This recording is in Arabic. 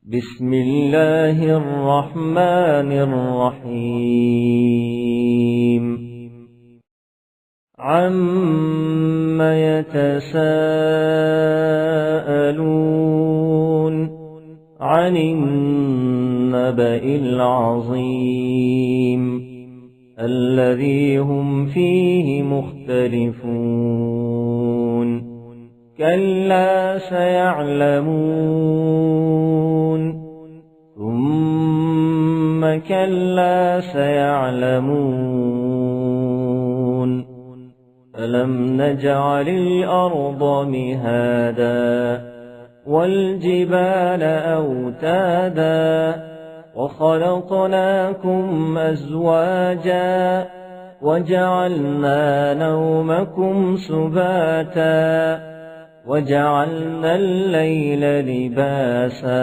بسم الله الرحمن الرحيم عَمَّ يتساءلون عن النبأ العظيم الذي هم فيه مختلفون كلا سيعلمون ثم كلا سيعلمون ألم نجعل الأرض مهادا والجبال أوتادا وخلقناكم أزواجا وجعلنا نومكم سباتا وجعلنا الليل لباسا